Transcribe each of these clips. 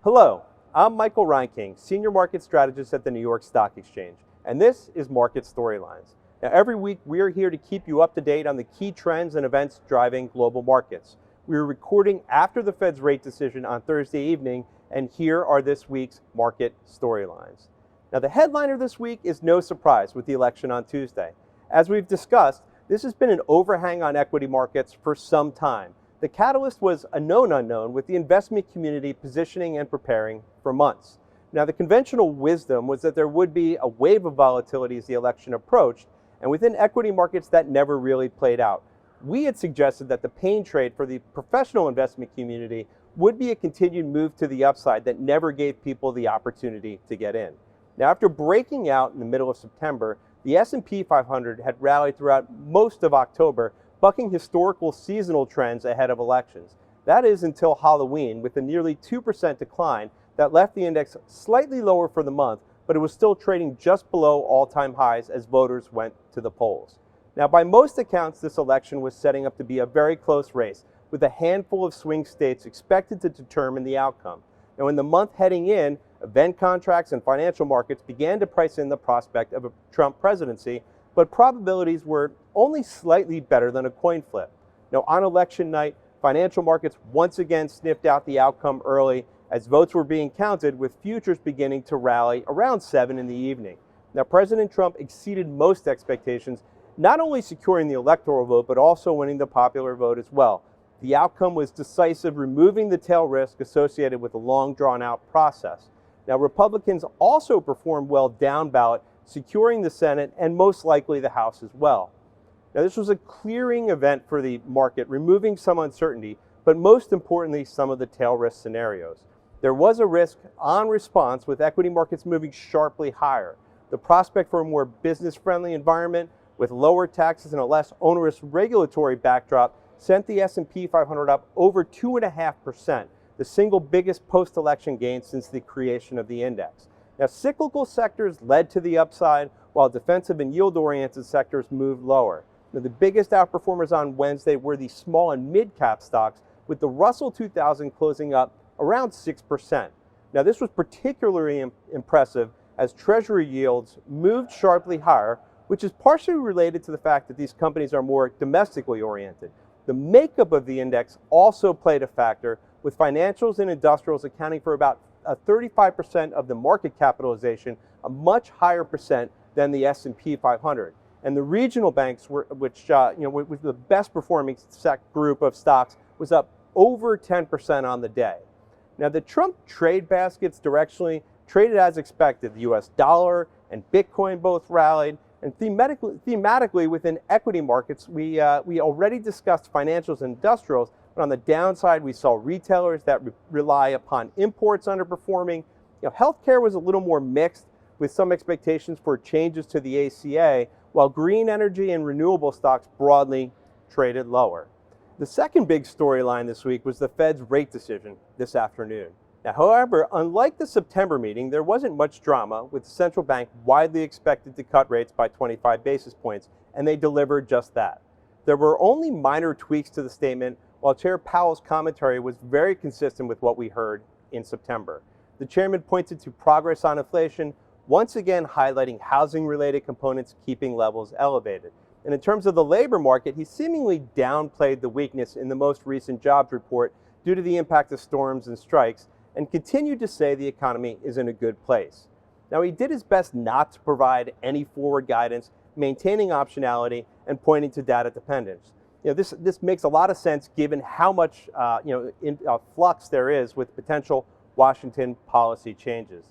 Hello, I'm Michael Reinking, Senior Market Strategist at the New York Stock Exchange, and this is Market Storylines. Now, every week we are here to keep you up to date on the key trends and events driving global markets. We are recording after the Fed's rate decision on Thursday evening, and here are this week's Market Storylines. Now, the headliner this week is no surprise with the election on Tuesday. As we've discussed, this has been an overhang on equity markets for some time. The catalyst was a known unknown, with the investment community positioning and preparing for months. Now, the conventional wisdom was that there would be a wave of volatility as the election approached, and within equity markets that never really played out. We had suggested that the pain trade for the professional investment community would be a continued move to the upside that never gave people the opportunity to get in. Now, after breaking out in the middle of September, the S&P 500 had rallied throughout most of October, bucking historical seasonal trends ahead of elections. That is until Halloween, with a nearly 2% decline that left the index slightly lower for the month, but it was still trading just below all-time highs as voters went to the polls. Now, by most accounts, this election was setting up to be a very close race, with a handful of swing states expected to determine the outcome. Now, in the month heading in, event contracts and financial markets began to price in the prospect of a Trump presidency, but probabilities were only slightly better than a coin flip. Now, on election night, financial markets once again sniffed out the outcome early as votes were being counted, with futures beginning to rally around 7 in the evening. Now, President Trump exceeded most expectations, not only securing the electoral vote, but also winning the popular vote as well. The outcome was decisive, removing the tail risk associated with a long, drawn-out process. Now, Republicans also performed well down ballot, securing the Senate and most likely the House as well. Now, this was a clearing event for the market, removing some uncertainty, but most importantly, some of the tail risk scenarios. There was a risk on response, with equity markets moving sharply higher. The prospect for a more business-friendly environment with lower taxes and a less onerous regulatory backdrop sent the S&P 500 up over 2.5%, the single biggest post-election gain since the creation of the index. Now, cyclical sectors led to the upside, while defensive and yield-oriented sectors moved lower. Now, the biggest outperformers on Wednesday were the small and mid-cap stocks, with the Russell 2000 closing up around 6%. Now, this was particularly impressive as Treasury yields moved sharply higher, which is partially related to the fact that these companies are more domestically oriented. The makeup of the index also played a factor, with financials and industrials accounting for about 35% of the market capitalization, a much higher percent than the S&P 500. And the regional banks, which was the best performing group of stocks, was up over 10% on the day. Now, the Trump trade baskets directionally traded as expected. The US dollar and Bitcoin both rallied. And thematically within equity markets, we already discussed financials and industrials, but on the downside, we saw retailers that rely upon imports underperforming. Healthcare was a little more mixed, with some expectations for changes to the ACA, while green energy and renewable stocks broadly traded lower. The second big storyline this week was the Fed's rate decision this afternoon. Now, however, unlike the September meeting, there wasn't much drama, with the central bank widely expected to cut rates by 25 basis points, and they delivered just that. There were only minor tweaks to the statement, while Chair Powell's commentary was very consistent with what we heard in September. The chairman pointed to progress on inflation, once again highlighting housing-related components keeping levels elevated. And in terms of the labor market, he seemingly downplayed the weakness in the most recent jobs report due to the impact of storms and strikes, and continued to say the economy is in a good place. Now, he did his best not to provide any forward guidance, maintaining optionality and pointing to data dependence. This makes a lot of sense given how much flux there is with potential Washington policy changes.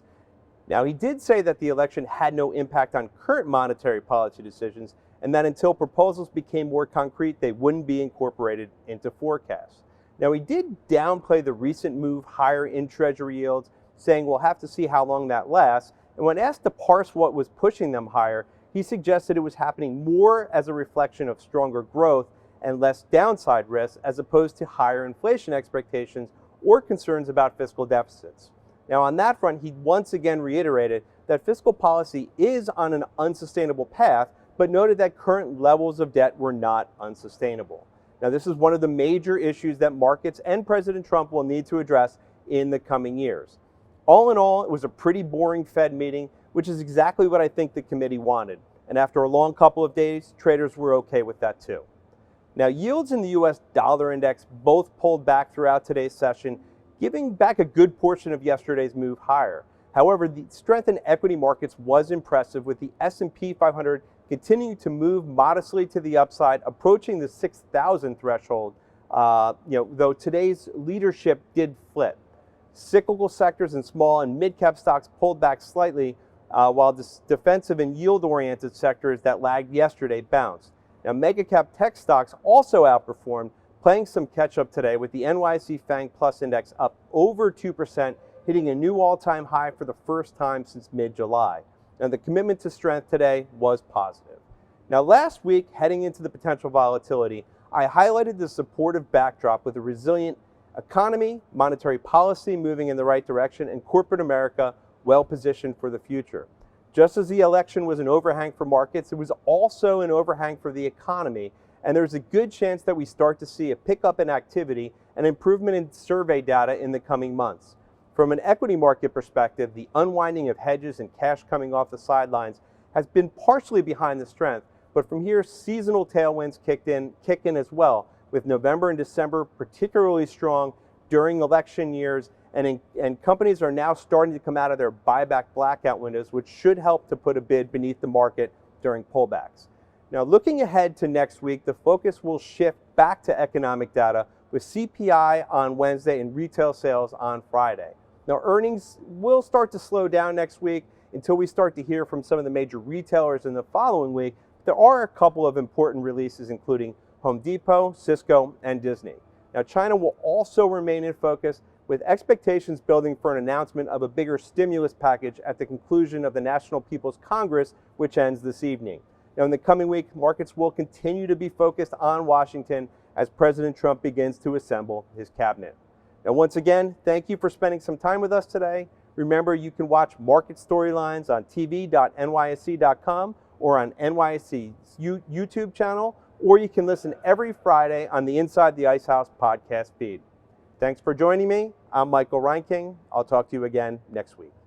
Now, he did say that the election had no impact on current monetary policy decisions, and that until proposals became more concrete, they wouldn't be incorporated into forecasts. Now, he did downplay the recent move higher in Treasury yields, saying we'll have to see how long that lasts. And when asked to parse what was pushing them higher, he suggested it was happening more as a reflection of stronger growth and less downside risk, as opposed to higher inflation expectations or concerns about fiscal deficits. Now, on that front, he once again reiterated that fiscal policy is on an unsustainable path, but noted that current levels of debt were not unsustainable. Now, this is one of the major issues that markets and President Trump will need to address in the coming years. All in all, it was a pretty boring Fed meeting, which is exactly what I think the committee wanted. And after a long couple of days, traders were okay with that too. Now, yields in the US dollar index both pulled back throughout today's session, giving back a good portion of yesterday's move higher. However, the strength in equity markets was impressive, with the S&P 500 continuing to move modestly to the upside, approaching the 6,000 threshold, though today's leadership did flip. Cyclical sectors and small and mid-cap stocks pulled back slightly, while the defensive and yield-oriented sectors that lagged yesterday bounced. Now, mega-cap tech stocks also outperformed, playing some catch-up today, with the NYSE FANG Plus Index up over 2%, hitting a new all-time high for the first time since mid-July. Now, the commitment to strength today was positive. Now, last week, heading into the potential volatility, I highlighted the supportive backdrop with a resilient economy, monetary policy moving in the right direction, and corporate America well positioned for the future. Just as the election was an overhang for markets, it was also an overhang for the economy, and there's a good chance that we start to see a pickup in activity and improvement in survey data in the coming months. From an equity market perspective, the unwinding of hedges and cash coming off the sidelines has been partially behind the strength, but from here, seasonal tailwinds kick in as well, with November and December particularly strong during election years, and companies are now starting to come out of their buyback blackout windows, which should help to put a bid beneath the market during pullbacks. Now, looking ahead to next week, the focus will shift back to economic data, with CPI on Wednesday and retail sales on Friday. Now, earnings will start to slow down next week until we start to hear from some of the major retailers in the following week. There are a couple of important releases, including Home Depot, Cisco, and Disney. Now, China will also remain in focus, with expectations building for an announcement of a bigger stimulus package at the conclusion of the National People's Congress, which ends this evening. Now, in the coming week, markets will continue to be focused on Washington as President Trump begins to assemble his cabinet. Now, once again, thank you for spending some time with us today. Remember, you can watch Market Storylines on tv.nysc.com or on NYSE's YouTube channel, or you can listen every Friday on the Inside the Ice House podcast feed. Thanks for joining me. I'm Michael Reinking. I'll talk to you again next week.